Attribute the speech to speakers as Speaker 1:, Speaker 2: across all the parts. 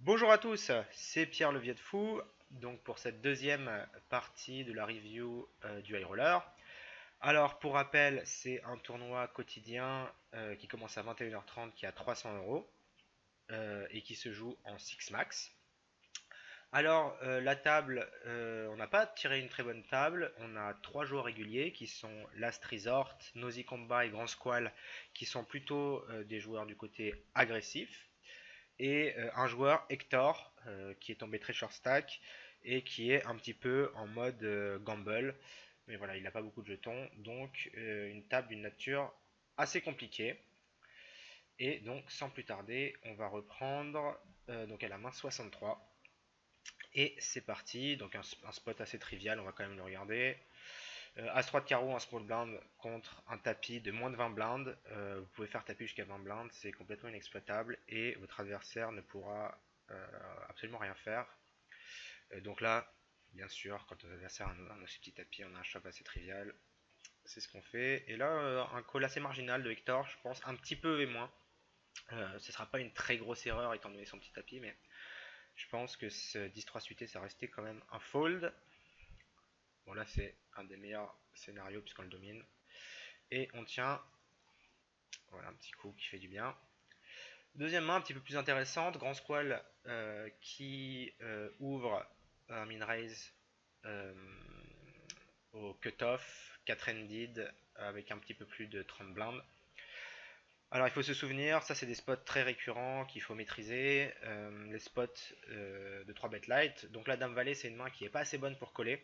Speaker 1: Bonjour à tous, c'est Pierre le Vieux de Fou, donc pour cette deuxième partie de la review du High Roller. Alors pour rappel, c'est un tournoi quotidien qui commence à 21h30 qui est à 300 euros et qui se joue en 6 max. Alors la table, on n'a pas tiré une très bonne table, on a trois joueurs réguliers qui sont Last Resort, Nosy Combat et Grand Squall qui sont plutôt des joueurs du côté agressif et un joueur Hector qui est tombé très short stack et qui est un petit peu en mode gamble. Mais voilà, il n'a pas beaucoup de jetons, donc une table d'une nature assez compliquée. Et donc sans plus tarder, on va reprendre donc à la main 63. Et c'est parti, donc un spot assez trivial, on va quand même le regarder. As-3 de carreau, un small blind contre un tapis de moins de 20 blindes. Vous pouvez faire tapis jusqu'à 20 blindes, c'est complètement inexploitable et votre adversaire ne pourra absolument rien faire. Donc là, bien sûr, quand votre adversaire a un aussi petit tapis, on a un shove assez trivial. C'est ce qu'on fait. Et là, un call assez marginal de Hector, je pense un petit peu et moins. Ce sera pas une très grosse erreur étant donné son petit tapis, mais je pense que ce 10-3 suité, ça restait quand même un fold. Bon, là, c'est un des meilleurs scénarios puisqu'on le domine. Et on tient. Voilà, un petit coup qui fait du bien. Deuxième main, un petit peu plus intéressante. Grand Squall qui ouvre un min raise euh, au cutoff, 4-ended avec un petit peu plus de 30 blindes. Alors il faut se souvenir, ça c'est des spots très récurrents qu'il faut maîtriser. Les spots de 3 bet light. Donc la dame valet c'est une main qui n'est pas assez bonne pour coller.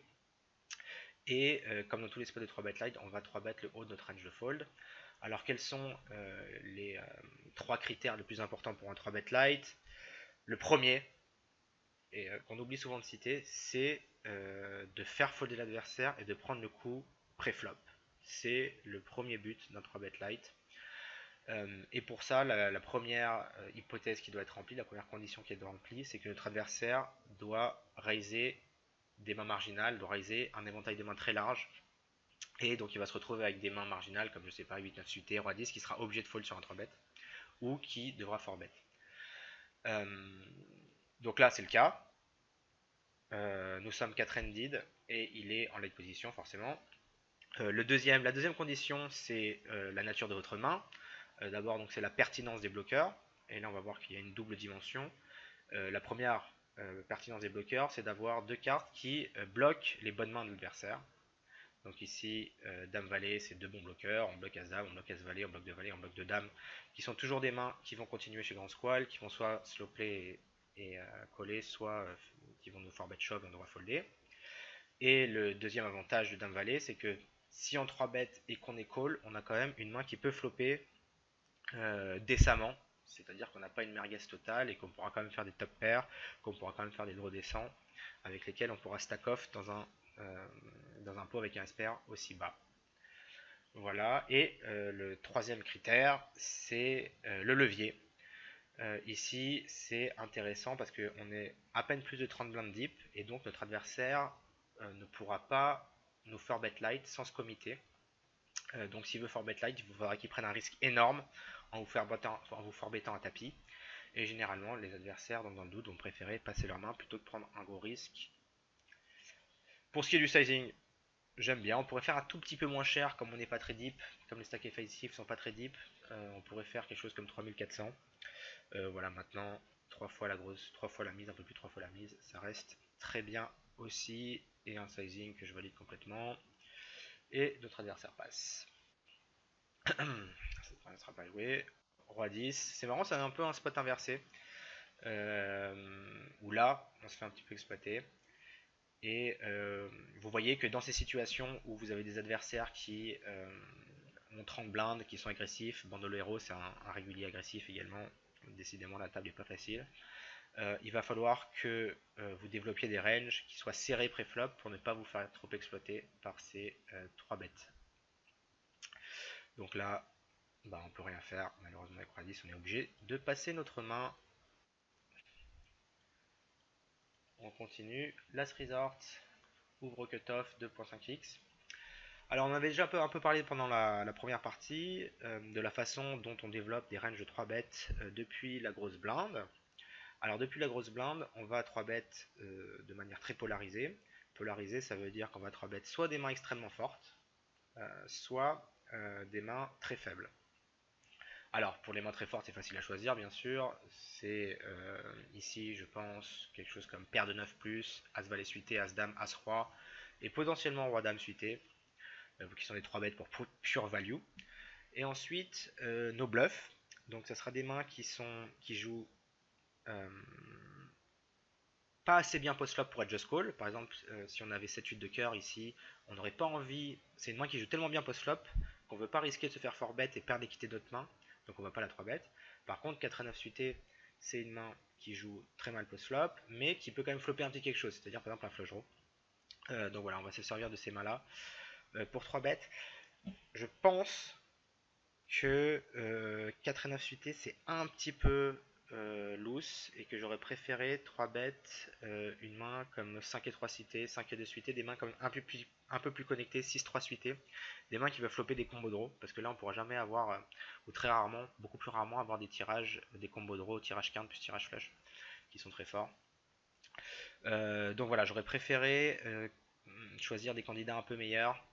Speaker 1: Et comme dans tous les spots de 3 bet light, on va 3 bet le haut de notre range de fold. Alors quels sont les 3 critères les plus importants pour un 3 bet light? Le premier, et qu'on oublie souvent de citer, c'est de faire folder l'adversaire et de prendre le coup pré-flop. C'est le premier but d'un 3 bet light. Et pour ça, la première hypothèse qui doit être remplie, la première condition qui doit être remplie, c'est que notre adversaire doit raiser des mains marginales, doit raiser un éventail de mains très large. Et donc il va se retrouver avec des mains marginales comme je sais pas 8-9 suité, roi 10 qui sera obligé de fold sur un 3 bet ou qui devra 4 bet. Donc là c'est le cas. Nous sommes 4-ended et il est en late position forcément. La deuxième condition c'est la nature de votre main. D'abord donc c'est la pertinence des bloqueurs. Et là on va voir qu'il y a une double dimension. La première pertinence des bloqueurs c'est d'avoir deux cartes qui bloquent les bonnes mains de l'adversaire. Donc ici, Dame Valet, c'est deux bons bloqueurs. On bloque As-Dame, on bloque As-Valet, on bloque de Valet, on bloque de Dame, qui sont toujours des mains qui vont continuer chez Grand Squall, qui vont soit slow play et coller, soit qui vont nous 4-bet shove et on devra folder. Et le deuxième avantage de Dame Valet, c'est que si on 3-bet et qu'on est call, on a quand même une main qui peut flopper décemment. C'est-à-dire qu'on n'a pas une merguez totale et qu'on pourra quand même faire des top pairs, qu'on pourra quand même faire des draws décents, avec lesquels on pourra stack off dans un pot avec un SPR aussi bas. Voilà, et le troisième critère, c'est le levier. Ici, c'est intéressant parce qu'on est à peine plus de 30 blindes deep, et donc notre adversaire ne pourra pas nous 4-bet light sans se committer. Donc s'il veut 4-bet light, il faudra qu'il prenne un risque énorme en vous 4-bettant un tapis. Et généralement, les adversaires, donc dans le doute, vont préférer passer leur main plutôt que prendre un gros risque. Pour ce qui est du sizing, j'aime bien. On pourrait faire un tout petit peu moins cher comme on n'est pas très deep, comme les stack effectifs sont pas très deep. On pourrait faire quelque chose comme 3400. Voilà, maintenant 3 fois la grosse, 3 fois la mise, un peu plus de 3 fois la mise, ça reste très bien aussi. Et un sizing que je valide complètement. Et notre adversaire passe. Ça ne sera pas joué. Roi 10. C'est marrant, c'est un peu un spot inversé. Où là, on se fait un petit peu exploiter. Et vous voyez que dans ces situations où vous avez des adversaires qui ont 30 blindes, qui sont agressifs, Bandolero c'est un régulier agressif également, décidément la table n'est pas facile, il va falloir que vous développiez des ranges qui soient serrés pré-flop pour ne pas vous faire trop exploiter par ces 3 bêtes. Donc là, bah, on peut rien faire, malheureusement avec Roi 10 on est obligé de passer notre main. On continue, Last Resort, ouvre cutoff 2.5x. Alors on avait déjà un peu parlé pendant la première partie de la façon dont on développe des ranges de 3 bêtes depuis la grosse blinde. Alors depuis la grosse blinde, on va à 3 bêtes de manière très polarisée. Polarisée, ça veut dire qu'on va à 3 bêtes soit des mains extrêmement fortes, soit des mains très faibles. Alors, pour les mains très fortes, c'est facile à choisir, bien sûr. C'est ici, je pense, quelque chose comme paire de 9 plus, As-Valet suité, As-Dame, As-Roi, et potentiellement Roi-Dame suité, qui sont les 3 bêtes pour pure value. Et ensuite, nos bluffs. Donc, ça sera des mains qui jouent euh, pas assez bien post-flop pour être just call. Par exemple, si on avait 7-8 de cœur ici, on n'aurait pas envie. C'est une main qui joue tellement bien post-flop qu'on ne veut pas risquer de se faire 4-bet et perdre l'équité d'autres mains. Donc on ne va pas la 3-bet. Par contre, 4 à 9 suité, c'est une main qui joue très mal post-flop, mais qui peut quand même flopper un petit quelque chose, c'est-à-dire par exemple un flush draw. Donc voilà, on va se servir de ces mains-là. Pour 3 bêtes, je pense que 4 et 9 suité c'est un petit peu loose et que j'aurais préféré 3 bêtes une main comme 5 et 3 suité, 5 et 2 suité, des mains comme un peu plus connectées, 6-3 suité, des mains qui peuvent flopper des combos draw parce que là on pourra jamais avoir, ou très rarement, beaucoup plus rarement avoir des tirages, des combos draw, tirage quinte plus tirage flush qui sont très forts. Donc voilà, j'aurais préféré choisir des candidats un peu meilleurs.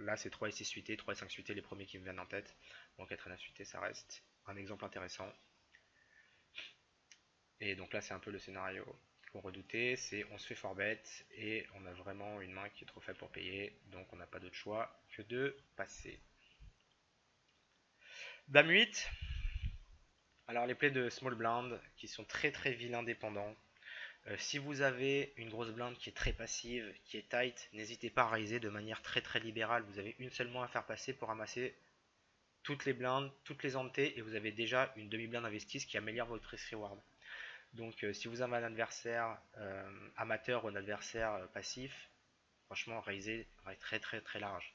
Speaker 1: Là, c'est 3 et 6 suités, 3 et 5 suités, les premiers qui me viennent en tête. Donc 4 et 9 suités, ça reste un exemple intéressant. Et donc là, c'est un peu le scénario qu'on redoutait, c'est on se fait fort bête et on a vraiment une main qui est trop faible pour payer, donc on n'a pas d'autre choix que de passer. Dame 8. Alors les plays de small blind qui sont très très vilains dépendants. Si vous avez une grosse blinde qui est très passive, qui est tight, n'hésitez pas à raiser de manière très très libérale. Vous avez une seule main à faire passer pour ramasser toutes les blindes, toutes les entités, et vous avez déjà une demi-blinde investie, ce qui améliore votre risk reward. Donc si vous avez un adversaire amateur ou un adversaire passif, franchement raiser va être très très très large.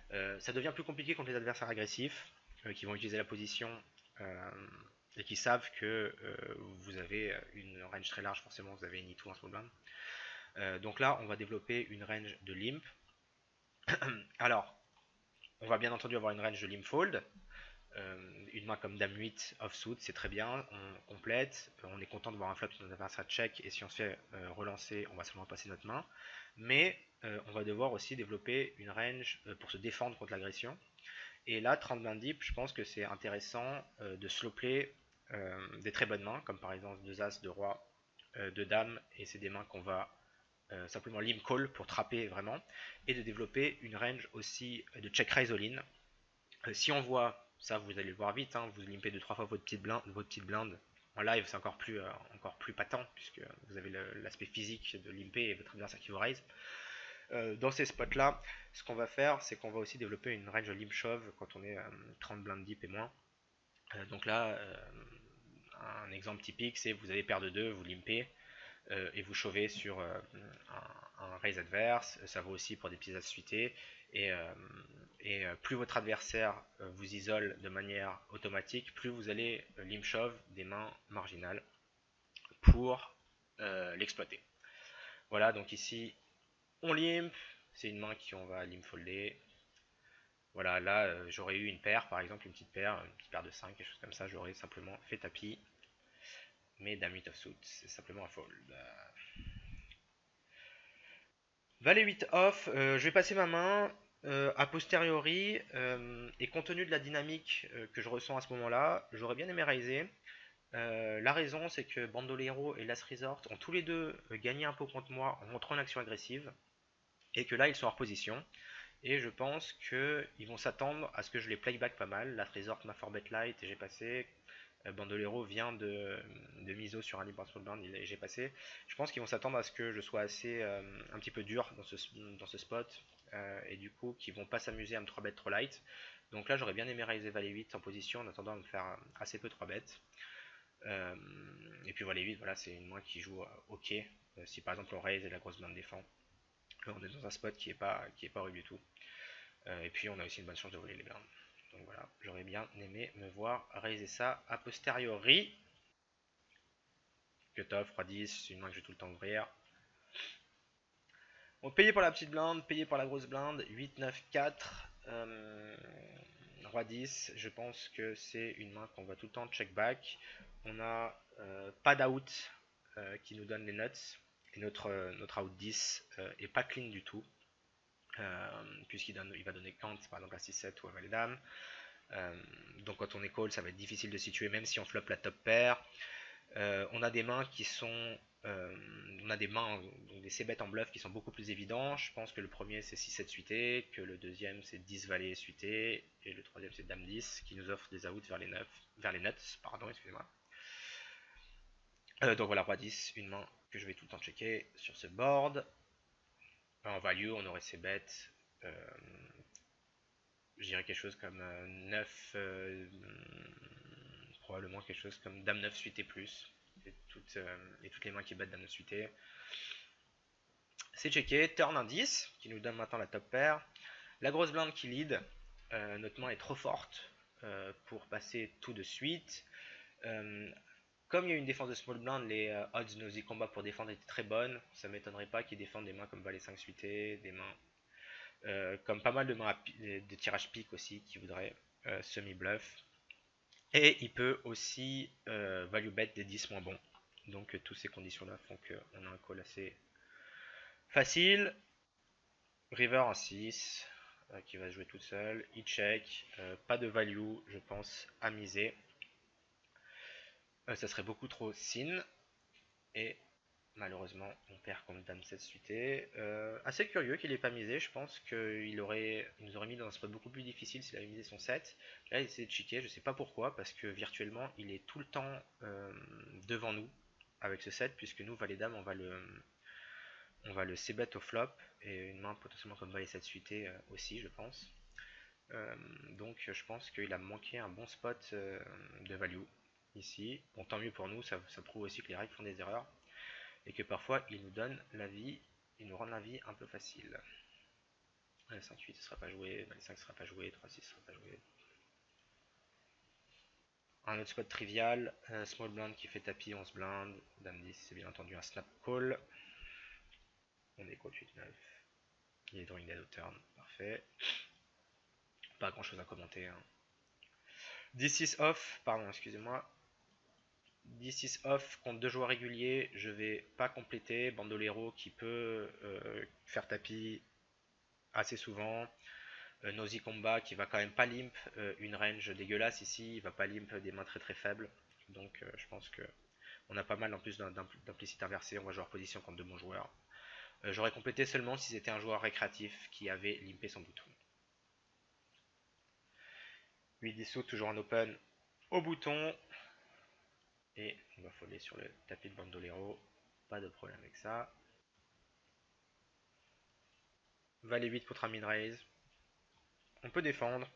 Speaker 1: Ça devient plus compliqué contre les adversaires agressifs, qui vont utiliser la position euh, et qui savent que vous avez une range très large, forcément vous avez une E2 en small blind. Donc là, on va développer une range de limp. Alors, on va bien entendu avoir une range de limp fold. Une main comme Dame 8 offsuit, c'est très bien. On complète. On est content de voir un flop sur notre adversaire check. Et si on se fait relancer, on va seulement passer notre main. Mais on va devoir aussi développer une range pour se défendre contre l'agression. Et là, 30 blindes deep, je pense que c'est intéressant de slow play des très bonnes mains, comme par exemple 2 As, 2 Rois, 2 Dames. Et c'est des mains qu'on va simplement limp call pour trapper vraiment, et de développer une range aussi de check raise all in. Si on voit, ça vous allez le voir vite, hein, vous limpez 2-3 fois votre petite blinde. En live, c'est encore plus patent, puisque vous avez l'aspect physique de limper et votre adversaire qui vous raise. Dans ces spots-là, ce qu'on va faire, c'est qu'on va aussi développer une range limp shove quand on est 30 blindes deep et moins. Donc là, un exemple typique, c'est vous avez paire de 2, vous limpez, et vous chauvez sur un raise adverse. Ça vaut aussi pour des petits as suités. Et plus votre adversaire vous isole de manière automatique, plus vous allez limp shove des mains marginales pour l'exploiter. Voilà, donc ici on limp, c'est une main qui on va limp folder. Voilà, là j'aurais eu une paire, par exemple une petite paire de 5, quelque chose comme ça, j'aurais simplement fait tapis. Mais Dame 8 of suit, c'est simplement un fold. Valet 8 off, je vais passer ma main a posteriori, et compte tenu de la dynamique que je ressens à ce moment-là, j'aurais bien aimé raiser. La raison, c'est que Bandolero et Last Resort ont tous les deux gagné un peu contre moi en montrant une action agressive, et que là ils sont hors position. Et je pense qu'ils vont s'attendre à ce que je les playback pas mal. Last Resort m'a 4-bet light et j'ai passé. Bandolero vient de miso sur un libre small blind et j'ai passé. Je pense qu'ils vont s'attendre à ce que je sois assez un petit peu dur dans ce spot, et du coup qu'ils vont pas s'amuser à me 3 bet trop light. Donc là j'aurais bien aimé raiser Valet 8 en position en attendant de me faire assez peu 3 bêtes. Et puis Valet 8, voilà, c'est une main qui joue ok. Si par exemple on raise et la grosse blinde défend, on est dans un spot qui est pas horrible du tout. Et puis on a aussi une bonne chance de voler les blindes. Donc voilà, j'aurais bien aimé me voir raiser ça a posteriori. Cutoff, roi 10, c'est une main que je vais tout le temps ouvrir. On payait pour la petite blinde, payé pour la grosse blinde, 8, 9, 4, roi 10, je pense que c'est une main qu'on va tout le temps check back. On a pas d'out qui nous donne les nuts. Et notre out 10 est pas clean du tout. Puisqu'il va donner Kant par exemple à 6-7 ou à Valet Dame. Donc quand on est call, ça va être difficile de situer même si on flop la top pair. On a des mains qui sont. On a des mains, donc des c-bêtes en bluff qui sont beaucoup plus évidents. Je pense que le premier c'est 6-7 suité, que le deuxième c'est 10 valet suité, et le troisième c'est Dame 10 qui nous offre des outs vers les nuts, pardon, excusez-moi. Donc voilà, Roi 10, une main que je vais tout le temps checker sur ce board. En value, on aurait c-bêtes. Je dirais quelque chose comme 9, probablement quelque chose comme Dame 9 suité plus. Et toutes les mains qui battent Dame 9 suité. C'est checké, turn un 10, qui nous donne maintenant la top pair. La grosse blinde qui lead, notre main est trop forte pour passer tout de suite. Comme il y a une défense de small blind, les odds Nosy combat pour défendre étaient très bonnes. Ça ne m'étonnerait pas qu'ils défendent des mains comme Valet 5 suité, des mains comme pas mal de mains de tirage pique aussi qui voudraient semi-bluff. Et il peut aussi value bet des 10 moins bons. Donc toutes ces conditions-là font qu'on a un call assez facile. River en 6 qui va se jouer tout seul. Il check. Pas de value, je pense, à miser. Ça serait beaucoup trop sin. Et malheureusement, on perd contre Dame 7 suité. Assez curieux qu'il n'ait pas misé. Je pense qu'il nous aurait mis dans un spot beaucoup plus difficile s'il avait misé son 7. Là, il essaie de checker. Je ne sais pas pourquoi. Parce que virtuellement, il est tout le temps devant nous avec ce 7. Puisque nous, Valet Dame, on va le c-bet au flop. Et une main potentiellement comme Valet 7 suité aussi, je pense. Donc je pense qu'il a manqué un bon spot de value ici. Bon, tant mieux pour nous, ça prouve aussi que les règles font des erreurs et que parfois ils nous donnent la vie, ils nous rendent la vie un peu facile. 5-8 ne sera pas joué, 5 ne sera pas joué, 3-6 ne sera pas joué. Un autre spot trivial, small blind qui fait tapis, 11 blind, dame 10 c'est bien entendu un snap call. On est call 8-9. Il est drawing dead au turn, parfait. Pas grand chose à commenter. Hein. 10-6 off, pardon, excusez-moi. 10-6 off contre deux joueurs réguliers, je vais pas compléter. Bandolero qui peut faire tapis assez souvent. Nosy Combat qui va quand même pas limp une range dégueulasse ici, il va pas limp des mains très très faibles. Donc je pense que on a pas mal en plus d'implicite inversé, on va jouer en position contre de bons joueurs. J'aurais complété seulement si c'était un joueur récréatif qui avait limpé son bouton. 8 dissout, toujours en open au bouton. Et on va folder sur le tapis de Bandolero. Pas de problème avec ça. Valet 8 contre un min-raise. On peut défendre.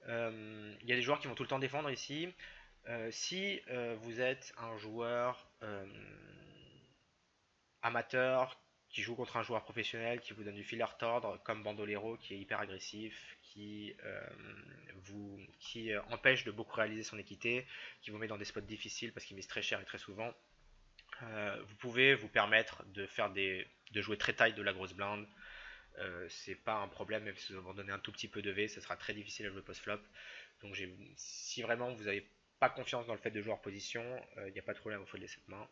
Speaker 1: Il y a des joueurs qui vont tout le temps défendre ici. Si vous êtes un joueur amateur qui joue contre un joueur professionnel qui vous donne du filler tordre comme Bandolero qui est hyper agressif, qui empêche de beaucoup réaliser son équité, qui vous met dans des spots difficiles parce qu'il mise très cher et très souvent, vous pouvez vous permettre de jouer très tight de la grosse blinde. C'est pas un problème, même si vous abandonnez un tout petit peu de V, ce sera très difficile à jouer post-flop. Donc si vraiment vous n'avez pas confiance dans le fait de jouer en position, il n'y a pas de problème, vous folder cette main.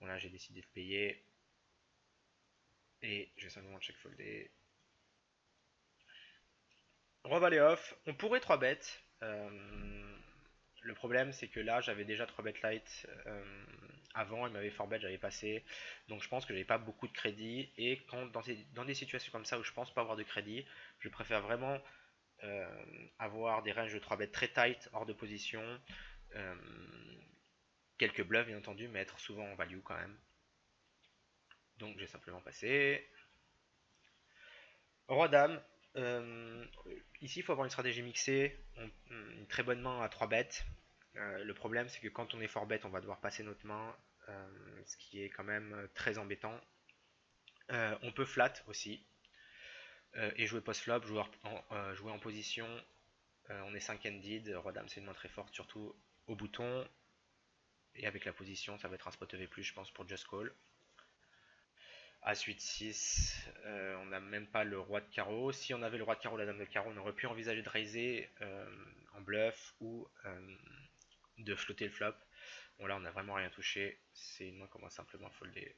Speaker 1: Bon là j'ai décidé de payer. Et je vais simplement check folder. Revalet off, on pourrait 3 bêtes. Le problème c'est que là j'avais déjà 3 bêtes light avant, il m'avait 4 bet, j'avais passé. Donc je pense que j'avais pas beaucoup de crédit. Et dans des situations comme ça où je pense pas avoir de crédit, je préfère vraiment avoir des ranges de 3 bêtes très tight, hors de position. Quelques bluffs bien entendu, mais être souvent en value quand même. Donc j'ai simplement passé. Roi dame. Ici il faut avoir une stratégie mixée, une très bonne main à 3 bêtes. Le problème c'est que quand on est fort bête on va devoir passer notre main, ce qui est quand même très embêtant. On peut flat aussi et jouer post-flop, jouer en position. On est 5-handed, Roi Dame c'est une main très forte, surtout au bouton. Et avec la position, ça va être un spot EV+, je pense, pour Just Call. As 8-6, on n'a même pas le Roi de carreau. Si on avait le Roi de carreau, la Dame de carreau, on aurait pu envisager de raiser en bluff ou de flotter le flop. Bon là on n'a vraiment rien touché, c'est une main qu'on va simplement folder.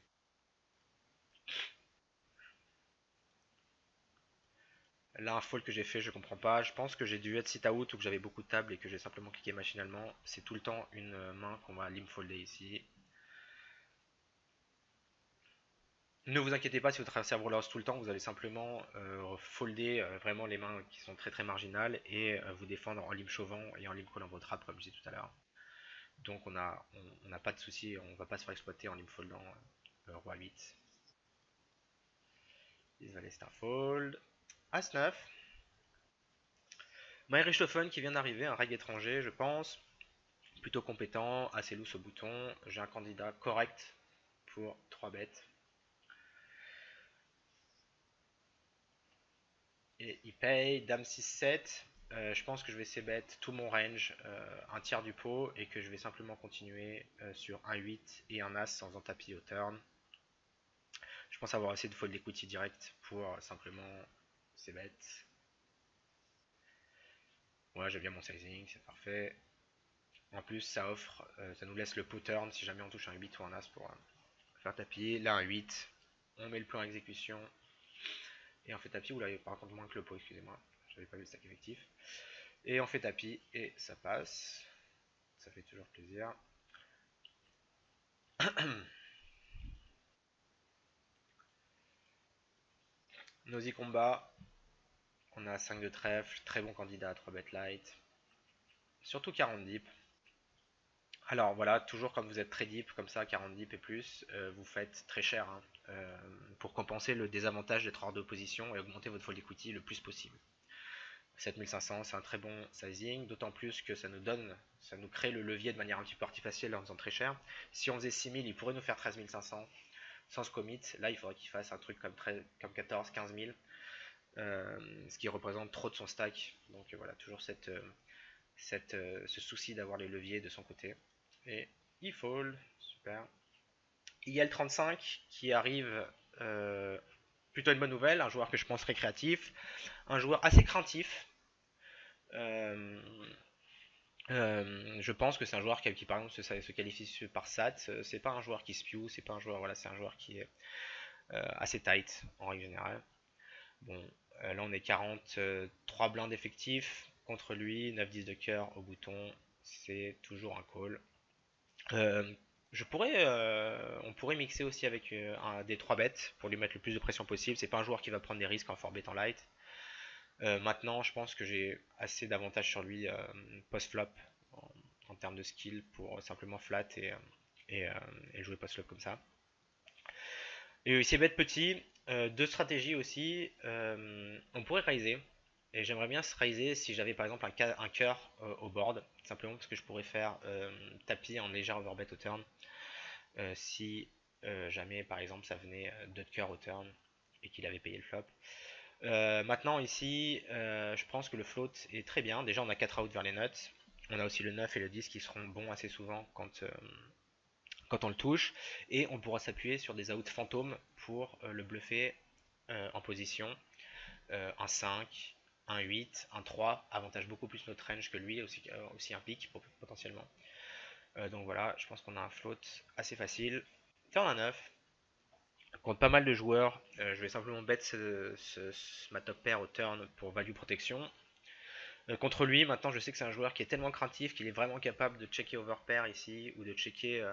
Speaker 1: Là un fold que j'ai fait je comprends pas, je pense que j'ai dû être sit out ou que j'avais beaucoup de tables et que j'ai simplement cliqué machinalement. C'est tout le temps une main qu'on va limp folder ici. Ne vous inquiétez pas si vous traversez Avrolors tout le temps, vous allez simplement folder vraiment les mains qui sont très très marginales et vous défendre en limp chauvant et en limp collant vos trappes comme je disais tout à l'heure. Donc on n'a pas de souci, on va pas se faire exploiter en limp foldant roi 8. 10 valet c'est un fold. As 9. Richthofen qui vient d'arriver, un reg étranger je pense. Plutôt compétent, assez loose au bouton. J'ai un candidat correct pour 3 bêtes. Et il paye Dame 6-7. Je pense que je vais c-bet tout mon range, un tiers du pot, et que je vais simplement continuer sur un 8 et un As en faisant tapis au turn. Je pense avoir assez de fold equity direct pour simplement c-bet. Ouais, j'ai bien mon sizing, c'est parfait. En plus, ça offre, ça nous laisse le pot turn si jamais on touche un 8 ou un As pour faire tapis. Là, un 8, on met le plan en exécution et on fait tapis. Oula, par contre, moins que le pot, excusez-moi, j'avais pas vu le stack effectif. Et on fait tapis et ça passe. Ça fait toujours plaisir. Nosy combat. On a 5 de trèfle, très bon candidat à 3 bet light. Surtout 40 deep. Alors voilà, toujours quand vous êtes très deep, comme ça, 40 deep et plus, vous faites très cher hein, pour compenser le désavantage d'être hors d'opposition et augmenter votre fold equity le plus possible. 7500, c'est un très bon sizing, d'autant plus que ça nous crée le levier de manière un petit peu artificielle en faisant très cher. Si on faisait 6000, il pourrait nous faire 13500 sans se commit. Là, il faudrait qu'il fasse un truc comme 14, 15 000, ce qui représente trop de son stack. Donc voilà, toujours ce souci d'avoir les leviers de son côté. Et il fold, super. Il y a le 35 qui arrive, plutôt une bonne nouvelle, un joueur que je pense récréatif, un joueur assez craintif. Euh, je pense que c'est un joueur qui par exemple se qualifie par SAT. C'est pas un joueur qui spew, c'est pas un joueur, voilà, c'est un joueur qui est assez tight en règle générale. Bon, là on est 43 blindes effectifs contre lui, 9-10 de cœur au bouton, c'est toujours un call. Euh, on pourrait mixer aussi avec des 3 bêtes pour lui mettre le plus de pression possible. C'est pas un joueur qui va prendre des risques en 4 bet en light. Maintenant, je pense que j'ai assez d'avantages sur lui post-flop en termes de skill pour simplement flat et, euh, et jouer post-flop comme ça. Et c'est bête petit, deux stratégies aussi. On pourrait raiser. Et j'aimerais bien se raiser si j'avais par exemple un cœur au board. Simplement parce que je pourrais faire tapis en légère overbet au turn. Si jamais par exemple ça venait 2 de cœur au turn et qu'il avait payé le flop. Maintenant ici, je pense que le float est très bien. Déjà on a 4 outs vers les nuts. On a aussi le 9 et le 10 qui seront bons assez souvent quand on le touche. Et on pourra s'appuyer sur des outs fantômes pour le bluffer en position. Un 5, un 8, un 3 avantage beaucoup plus notre range que lui, aussi un pic potentiellement. Donc voilà, je pense qu'on a un float assez facile. Turn à 9. Contre pas mal de joueurs, je vais simplement bet ma top pair au turn pour value protection. Contre lui, maintenant je sais que c'est un joueur qui est tellement craintif qu'il est vraiment capable de checker overpair ici ou de checker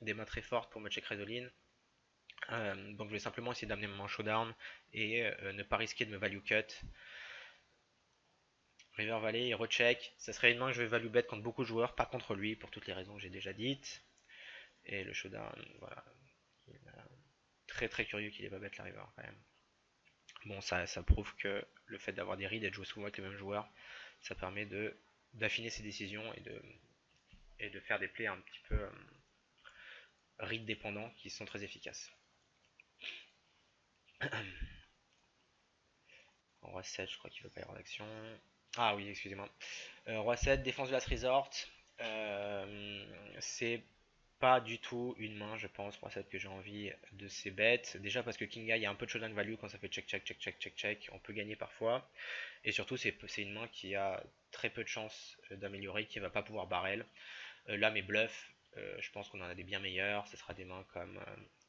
Speaker 1: des mains très fortes pour me check Resolin. Donc je vais simplement essayer d'amener mon showdown et ne pas risquer de me value cut. River Valley, il recheck. Ça serait une main que je vais value bet contre beaucoup de joueurs, pas contre lui pour toutes les raisons que j'ai déjà dites. Et le showdown, voilà. Très très curieux qu'il ait pas bet la river quand même. Bon, ça prouve que le fait d'avoir des reads et de jouer souvent avec les mêmes joueurs, ça permet d'affiner ses décisions et de faire des plays un petit peu read dépendants qui sont très efficaces. Roi 7, je crois qu'il ne veut pas y avoir d'action. Ah oui, excusez-moi. Roi 7, défense de last resort. C'est pas du tout une main, je pense, Roi 7 que j'ai envie de ces bêtes. Déjà parce que King Guy, il y a un peu de showdown value quand ça fait check, check, check, check, check, check. On peut gagner parfois. Et surtout, c'est une main qui a très peu de chances d'améliorer, qui va pas pouvoir barrel. Là, mes bluffs, Je pense qu'on en a des bien meilleurs. Ce sera des mains comme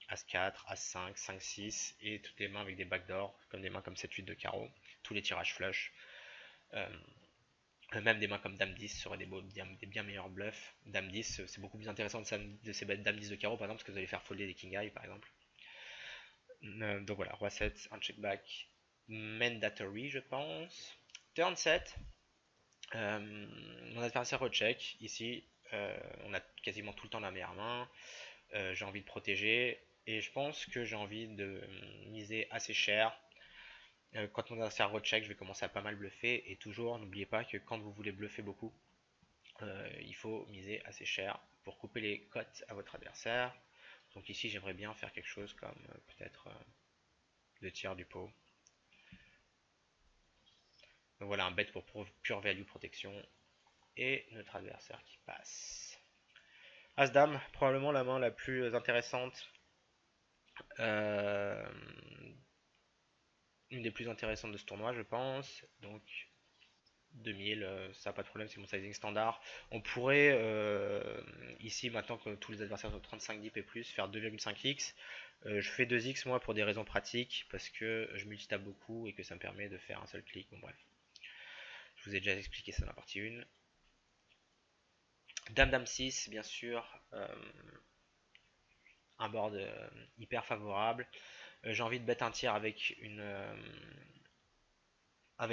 Speaker 1: As-4, As-5, 5-6 et toutes les mains avec des backdoors, comme des mains comme 7-8 de carreau. Tous les tirages flush. Euh, Même des mains comme Dame 10 seraient des bien meilleurs bluffs. Dame 10, c'est beaucoup plus intéressant de ces bêtes Dame 10 de carreau par exemple, parce que vous allez faire folder des King Eye par exemple. Donc voilà, Roi 7, un check back mandatory, je pense. Turn 7, mon adversaire recheck. Ici, on a quasiment tout le temps la meilleure main. J'ai envie de protéger et je pense que j'ai envie de miser assez cher. Quand mon adversaire recheck, je vais commencer à pas mal bluffer. Et toujours, n'oubliez pas que quand vous voulez bluffer beaucoup, il faut miser assez cher pour couper les cotes à votre adversaire. Donc ici, j'aimerais bien faire quelque chose comme peut-être 2 tiers du pot. Donc voilà, un bet pour pure value protection. Et notre adversaire qui passe. As-Dame, probablement la main la plus intéressante. Euh, une des plus intéressantes de ce tournoi, je pense. Donc 2000, ça n'a pas de problème, c'est mon sizing standard. On pourrait, ici, maintenant que tous les adversaires sont 35 dips et plus, faire 2,5x. Je fais 2x moi pour des raisons pratiques, parce que je multitape beaucoup et que ça me permet de faire un seul clic. Bon bref, je vous ai déjà expliqué ça dans la partie 1. Dame Dame 6, bien sûr, un board hyper favorable. J'ai envie de bet un tiers avec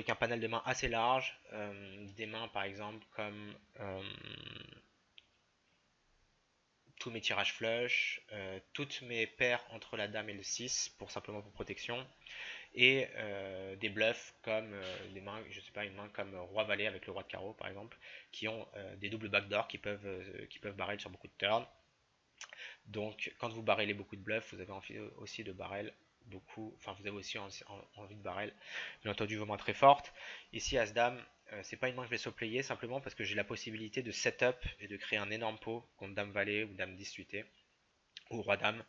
Speaker 1: un panel de mains assez large. Des mains par exemple comme tous mes tirages flush, toutes mes paires entre la dame et le 6 simplement pour protection. Et des bluffs comme des mains, je sais pas, une main comme roi valet avec le roi de carreau par exemple, qui ont des doubles backdoors qui peuvent barrel sur beaucoup de turns. Donc quand vous barrelez beaucoup de bluffs, vous avez envie aussi de barrel beaucoup, enfin vous avez aussi envie de barrel, bien entendu vos mains très fortes. Ici As-Dame, c'est pas une main que je vais so-player simplement parce que j'ai la possibilité de setup et de créer un énorme pot contre Dame Valet ou Dame 10 suité ou Roi Dame.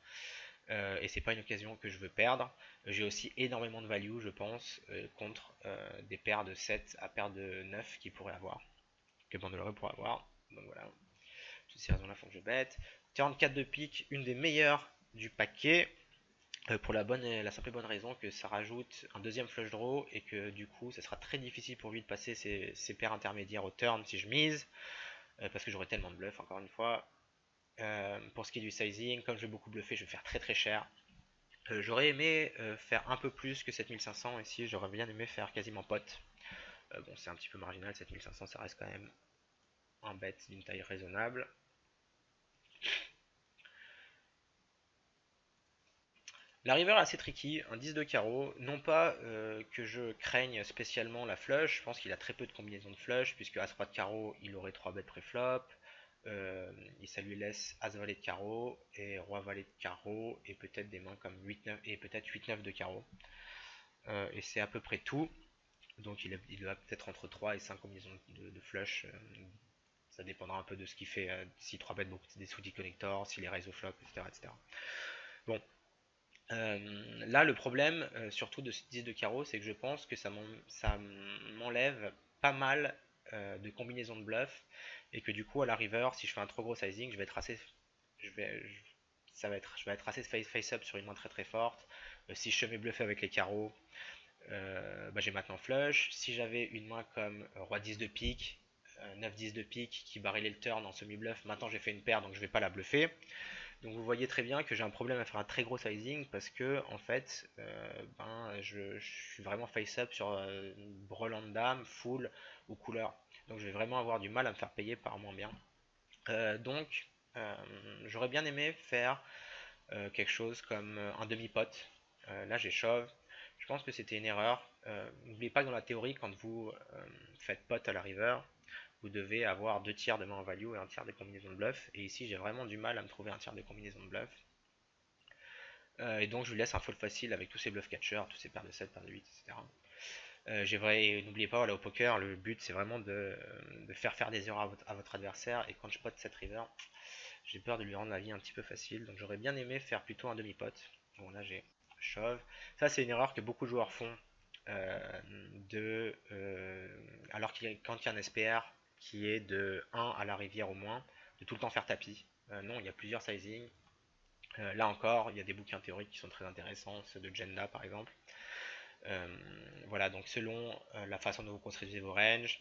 Speaker 1: Et c'est pas une occasion que je veux perdre. J'ai aussi énormément de value, je pense, contre des paires de 7 à paires de 9 qui pourraient avoir, que Bandeloré pourrait avoir. Donc voilà, toutes ces raisons-là font que je bête. 44 de pique, une des meilleures du paquet. Pour la simple et bonne raison que ça rajoute un deuxième flush draw et que du coup ça sera très difficile pour lui de passer ses paires intermédiaires au turn si je mise, parce que j'aurai tellement de bluff encore une fois. Pour ce qui est du sizing, comme je vais beaucoup bluffer, je vais faire très très cher. J'aurais aimé faire un peu plus que 7500 ici, j'aurais bien aimé faire quasiment pot. Bon, c'est un petit peu marginal, 7500 ça reste quand même un bet d'une taille raisonnable. La river est assez tricky, un 10 de carreau, non pas que je craigne spécialement la flush, je pense qu'il a très peu de combinaisons de flush, puisque As-Roi de carreau, il aurait 3 bêtes pré-flop, et ça lui laisse As-Valet de carreau, et Roi-Valet de carreau, et peut-être des mains comme 8-9, et peut-être 8-9 de carreau. Et c'est à peu près tout, donc il a peut-être entre 3 et 5 combinaisons de flush, ça dépendra un peu de ce qu'il fait, si 3 bêtes beaucoup des sous connectors, s'il les raise au flop, etc. etc. Bon, là, le problème, surtout de ce 10 de carreau, c'est que je pense que ça m'enlève pas mal de combinaisons de bluff et que du coup, à la river, si je fais un trop gros sizing, je vais être assez, je vais, je- je vais être assez face-up sur une main très très forte. Si je mets bluffer avec les carreaux, bah, j'ai maintenant flush. Si j'avais une main comme roi 10 de pique, 9-10 de pique qui barrelait le turn en semi-bluff, maintenant j'ai fait une paire donc je vais pas la bluffer. Donc vous voyez très bien que j'ai un problème à faire un très gros sizing parce que en fait je suis vraiment face-up sur brelan de dame, full ou couleur. Donc je vais vraiment avoir du mal à me faire payer par moins bien. Donc j'aurais bien aimé faire quelque chose comme un demi-pot. Là j'ai shove. Je pense que c'était une erreur. N'oubliez pas que dans la théorie, quand vous faites pot à la river, vous devez avoir 2 tiers de main en value et un tiers de combinaison de bluff. Et ici, j'ai vraiment du mal à me trouver un tiers de combinaison de bluff. Et donc, je lui laisse un fold facile avec tous ces bluff catchers, tous ces paires de 7, paires de 8, etc. N'oubliez pas, voilà, au poker, le but c'est vraiment de faire des erreurs à votre adversaire. Et quand je pote cette river, j'ai peur de lui rendre la vie un petit peu facile. Donc, j'aurais bien aimé faire plutôt un demi-pot. Bon, là, j'ai shove. Ça, c'est une erreur que beaucoup de joueurs font. Alors quand il y a un SPR qui est de 1 à la rivière au moins, de tout le temps faire tapis. Non, il y a plusieurs sizing. Là encore, il y a des bouquins théoriques qui sont très intéressants, ceux de Jenda par exemple. Voilà, donc selon la façon dont vous construisez vos ranges,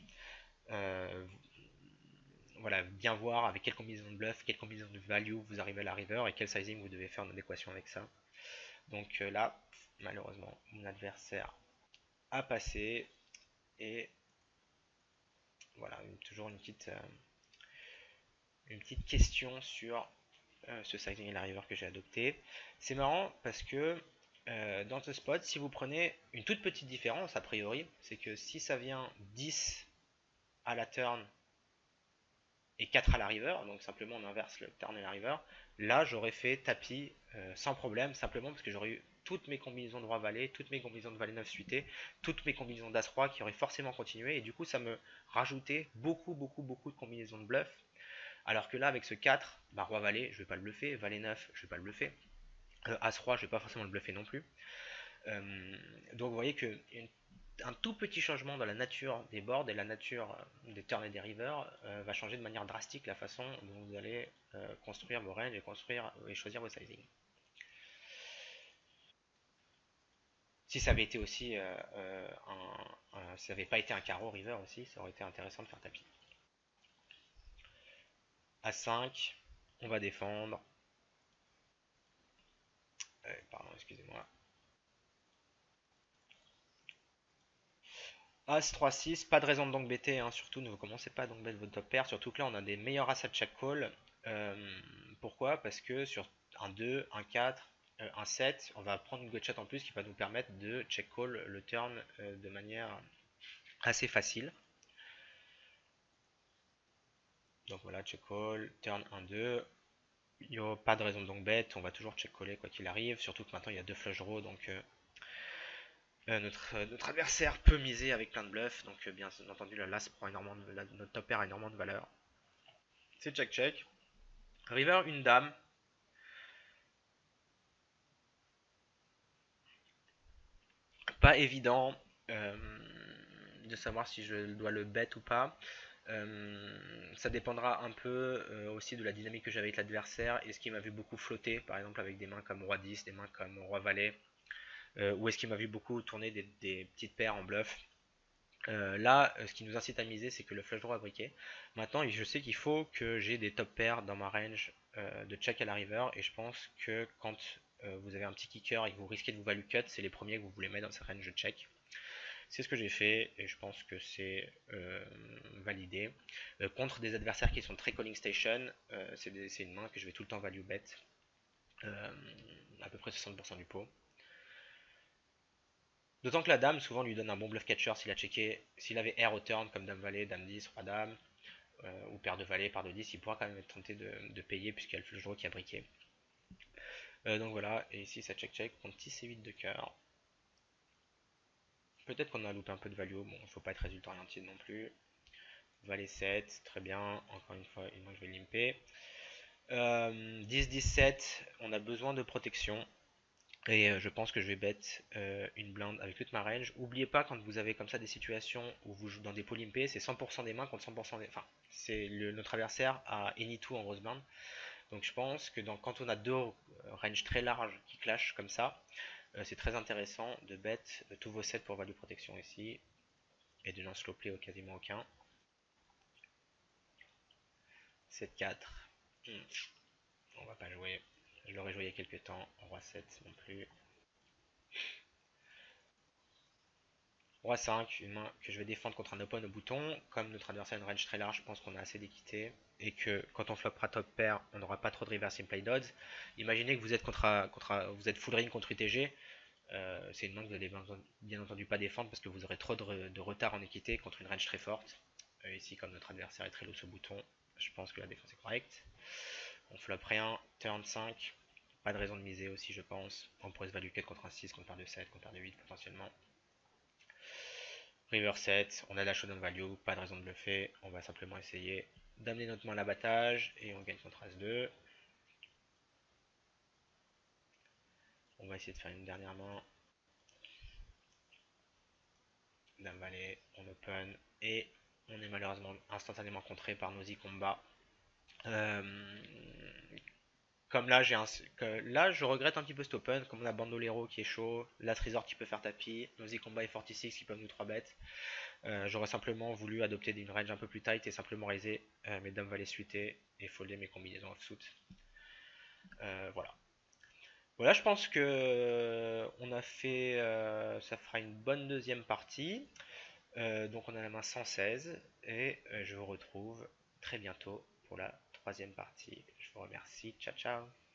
Speaker 1: euh, voilà, bien voir avec quelle combinaison de bluff, quelle combinaison de value vous arrivez à la river et quel sizing vous devez faire en adéquation avec ça. Donc là, malheureusement, mon adversaire a passé et voilà, toujours une petite question sur ce sizing et la river que j'ai adopté. C'est marrant parce que dans ce spot, si vous prenez une toute petite différence a priori, c'est que si ça vient 10 à la turn et 4 à la river, donc simplement on inverse le turn et la river, là j'aurais fait tapis sans problème, simplement parce que j'aurais eu toutes mes combinaisons de roi-valet, toutes mes combinaisons de valet-9 suité, toutes mes combinaisons d'as-roi qui auraient forcément continué, et du coup ça me rajoutait beaucoup de combinaisons de bluff, alors que là avec ce 4, bah, roi-valet, je vais pas le bluffer, valet-9, je vais pas le bluffer, as-roi, je vais pas forcément le bluffer non plus. Donc vous voyez que un tout petit changement dans la nature des boards et la nature des turns et des rivers va changer de manière drastique la façon dont vous allez construire vos ranges et construire et choisir vos sizing. Si ça avait été aussi ça n'avait pas été un carreau river aussi, ça aurait été intéressant de faire tapis. À 5, on va défendre. Pardon, excusez-moi. As 3 6, pas de raison de donc bêter, hein, surtout ne commencez pas à donc bet votre top pair, surtout que là on a des meilleurs as à chaque call. Pourquoi? Parce que sur un 2, un 4, un 7, on va prendre une gotcha en plus qui va nous permettre de check call le turn de manière assez facile. Donc voilà, check call, turn 1, 2. Il n'y a pas de raison de donc bet, on va toujours check caller quoi qu'il arrive, surtout que maintenant il y a 2 flush draws, donc notre adversaire peut miser avec plein de bluffs, donc bien entendu la l'as prend énormément notre top pair a énormément de valeur. C'est check check. River, une dame. Pas évident de savoir si je dois le bet ou pas. Ça dépendra un peu aussi de la dynamique que j'avais avec l'adversaire. Est-ce qu'il m'a vu beaucoup flotter, par exemple avec des mains comme Roi 10, des mains comme Roi Valet, ou est-ce qu'il m'a vu beaucoup tourner des petites paires en bluff. Là, ce qui nous incite à miser, c'est que le flush draw a briqué. Maintenant, je sais qu'il faut que j'ai des top pairs dans ma range de check à la river, et je pense que quand vous avez un petit kicker et que vous risquez de vous value cut, c'est les premiers que vous voulez mettre dans cette range de check. C'est ce que j'ai fait, et je pense que c'est validé. Contre des adversaires qui sont très calling station, c'est une main que je vais tout le temps value bet, à peu près 60% du pot. D'autant que la dame souvent lui donne un bon bluff catcher s'il a checké, s'il avait R au turn comme dame valet, dame 10, roi dame, ou paire de valet, paire de 10, il pourra quand même être tenté de payer puisqu'il y a le flush draw qui a briqué. Donc voilà, et ici ça check check, contre 6 et 8 de cœur. Peut-être qu'on a loupé un peu de value, bon, il ne faut pas être résultat orienté non plus. Valet 7, très bien, encore une fois, moi je vais limper. 10-17, on a besoin de protection. Et je pense que je vais bet une blinde avec toute ma range. Oubliez pas, quand vous avez comme ça des situations où vous jouez dans des pots limpés, c'est 100% des mains contre 100% des... Enfin, c'est notre adversaire à any two en grosse blinde. Donc je pense que quand on a deux ranges très larges qui clashent comme ça, c'est très intéressant de bet tous vos sets pour value protection ici. Et de n'en slow play quasiment aucun. 7-4. On va pas jouer. Je l'aurais joué il y a quelques temps. Roi 7 non plus. Roi 5, une main que je vais défendre contre un open au bouton. Comme notre adversaire a une range très large, je pense qu'on a assez d'équité. Et que quand on floppera top pair, on n'aura pas trop de reverse play odds. Imaginez que vous êtes, vous êtes full ring contre UTG. C'est une main que vous allez bien entendu pas défendre parce que vous aurez trop de retard en équité contre une range très forte. Ici, comme notre adversaire est très low ce bouton, je pense que la défense est correcte. On flop rien, turn 5. Pas de raison de miser aussi, je pense. On pourrait se value cut contre un 6, contre paire de 7, contre paire de 8 potentiellement. River 7, on a la showdown value, pas de raison de bluffer, on va simplement essayer d'amener notre main à l'abattage et on gagne contre As-2. On va essayer de faire une dernière main. Dame valet, on open et on est malheureusement instantanément contré par Nosy Combat. Comme là, là, je regrette un petit peu cet open, comme on a Bandolero qui est chaud, la Trésor qui peut faire tapis, Nosy Combat et 46 qui peuvent nous 3 bêtes. J'aurais simplement voulu adopter une range un peu plus tight et simplement raiser mes dames valet suitées et folder mes combinaisons offsuit. Voilà. Voilà, je pense que on a fait, ça fera une bonne deuxième partie. Donc on a la main 116 et je vous retrouve très bientôt pour la troisième partie. Je vous remercie. Ciao ciao.